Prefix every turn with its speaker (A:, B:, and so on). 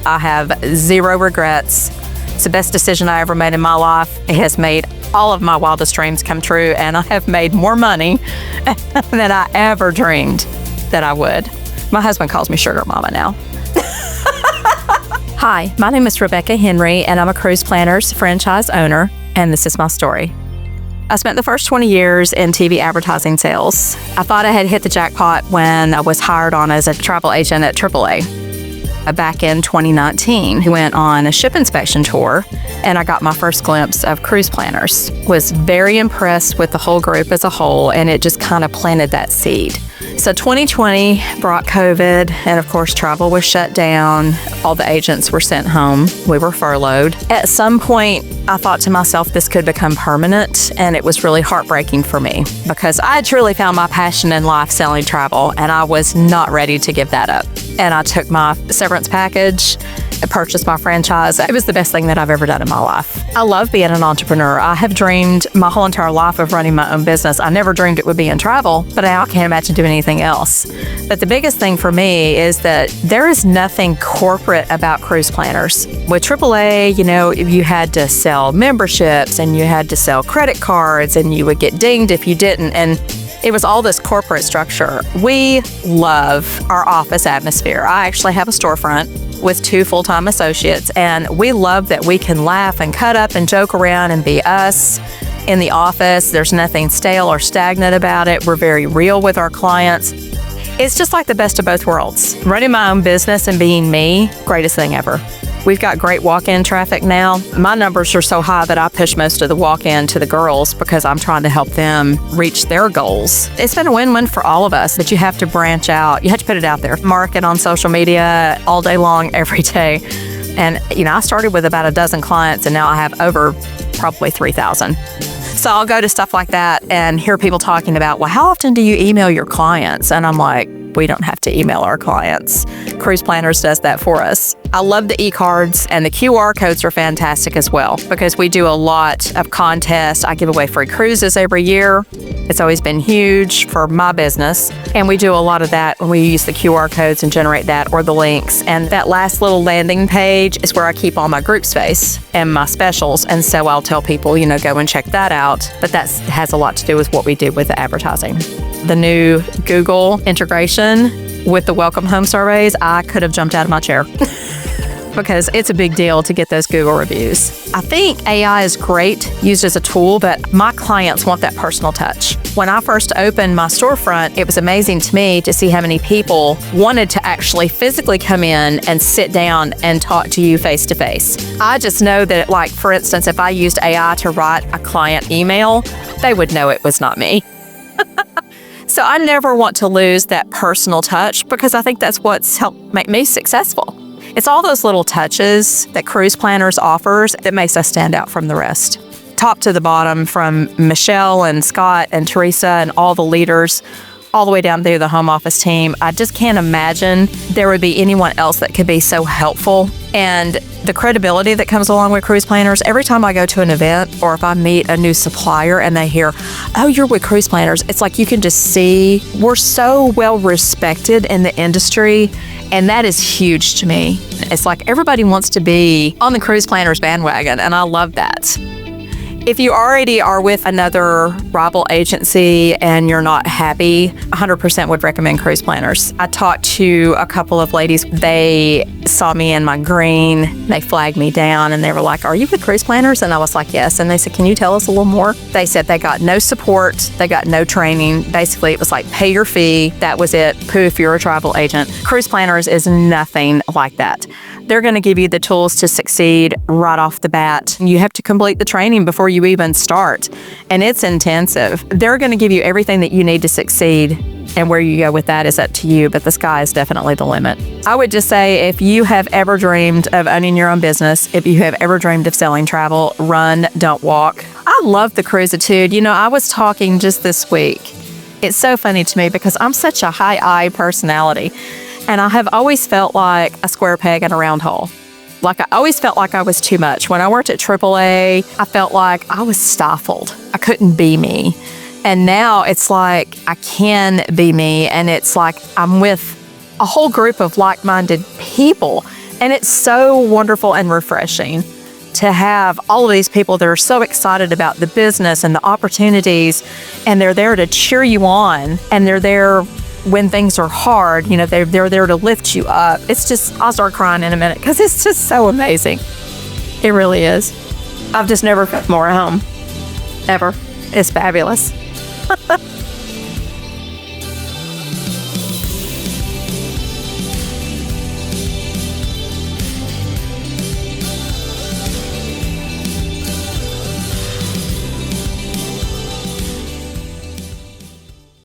A: I have zero regrets. It's the best decision I ever made in my life. It has made all of my wildest dreams come true, and I have made more money than I ever dreamed that I would. My husband calls me Sugar Mama now. Hi, my name is Rebecca Henry, and I'm a Cruise Planners franchise owner, and this is my story. I spent the first 20 years in TV advertising sales. I thought I had hit the jackpot when I was hired on as a travel agent at AAA. Back in 2019, we went on a ship inspection tour, and I got my first glimpse of Cruise Planners. Was very impressed with the whole group as a whole, and it just kind of planted that seed. So 2020 brought COVID, and of course travel was shut down. All the agents were sent home. We were furloughed. At some point, I thought to myself, this could become permanent, and it was really heartbreaking for me because I had truly found my passion in life selling travel, and I was not ready to give that up. And I took my severance package and purchased my franchise. It was the best thing that I've ever done in my life. I love being an entrepreneur. I have dreamed my whole entire life of running my own business. I never dreamed it would be in travel, but now I can't imagine doing anything else. But the biggest thing for me is that there is nothing corporate about Cruise Planners. With AAA, you had to sell memberships and you had to sell credit cards and you would get dinged if you didn't. And it was all this corporate structure. We love our office atmosphere. I actually have a storefront with 2 full-time associates, and we love that we can laugh and cut up and joke around and be us in the office. There's nothing stale or stagnant about it. We're very real with our clients. It's just like the best of both worlds. Running my own business and being me, greatest thing ever. We've got great walk-in traffic now. My numbers are so high that I push most of the walk-in to the girls because I'm trying to help them reach their goals. It's been a win-win for all of us, but you have to branch out. You have to put it out there. Market on social media all day long, every day. And, I started with about a dozen clients, and now I have over probably 3,000. So I'll go to stuff like that and hear people talking about, well, how often do you email your clients? And I'm like, we don't have to email our clients. Cruise Planners does that for us. I love the e-cards, and the QR codes are fantastic as well because we do a lot of contests. I give away free cruises every year. It's always been huge for my business. And we do a lot of that when we use the QR codes and generate that or the links. And that last little landing page is where I keep all my group space and my specials. And so I'll tell people, go and check that out. But that has a lot to do with what we do with the advertising. The new Google integration with the welcome home surveys, I could have jumped out of my chair because it's a big deal to get those Google reviews. I think AI is great used as a tool, but my clients want that personal touch. When I first opened my storefront, it was amazing to me to see how many people wanted to actually physically come in and sit down and talk to you face to face. I just know that, for instance, if I used AI to write a client email, they would know it was not me. So I never want to lose that personal touch because I think that's what's helped make me successful. It's all those little touches that Cruise Planners offers that makes us stand out from the rest. Top to the bottom, from Michelle and Scott and Teresa and all the leaders, all the way down through the home office team. I just can't imagine there would be anyone else that could be so helpful. And the credibility that comes along with Cruise Planners, every time I go to an event or if I meet a new supplier and they hear, oh, you're with Cruise Planners, it's like you can just see we're so well respected in the industry. And that is huge to me. It's like everybody wants to be on the Cruise Planners bandwagon, and I love that. If you already are with another rival agency and you're not happy, 100% would recommend Cruise Planners. I talked to a couple of ladies. They saw me in my green. They flagged me down and they were like, are you with Cruise Planners? And I was like, yes. And they said, can you tell us a little more? They said they got no support. They got no training. Basically, it was like, pay your fee. That was it. Poof, you're a travel agent. Cruise Planners is nothing like that. They're going to give you the tools to succeed right off the bat. You have to complete the training before you even start, and it's intensive. They're going to give you everything that you need to succeed, and where you go with that is up to you, but the sky is definitely the limit. I would just say, if you have ever dreamed of owning your own business, if you have ever dreamed of selling travel, run, don't walk. I love the cruisitude. I was talking just this week. It's so funny to me because I'm such a high I personality. And I have always felt like a square peg in a round hole. Like I always felt like I was too much. When I worked at AAA, I felt like I was stifled. I couldn't be me. And now it's like I can be me. And it's like I'm with a whole group of like-minded people. And it's so wonderful and refreshing to have all of these people that are so excited about the business and the opportunities, and they're there to cheer you on, and they're there when things are hard. You know, they're there to lift you up. It's just, I'll start crying in a minute because it's just so amazing. It really is. I've just never felt more at home, ever. It's fabulous.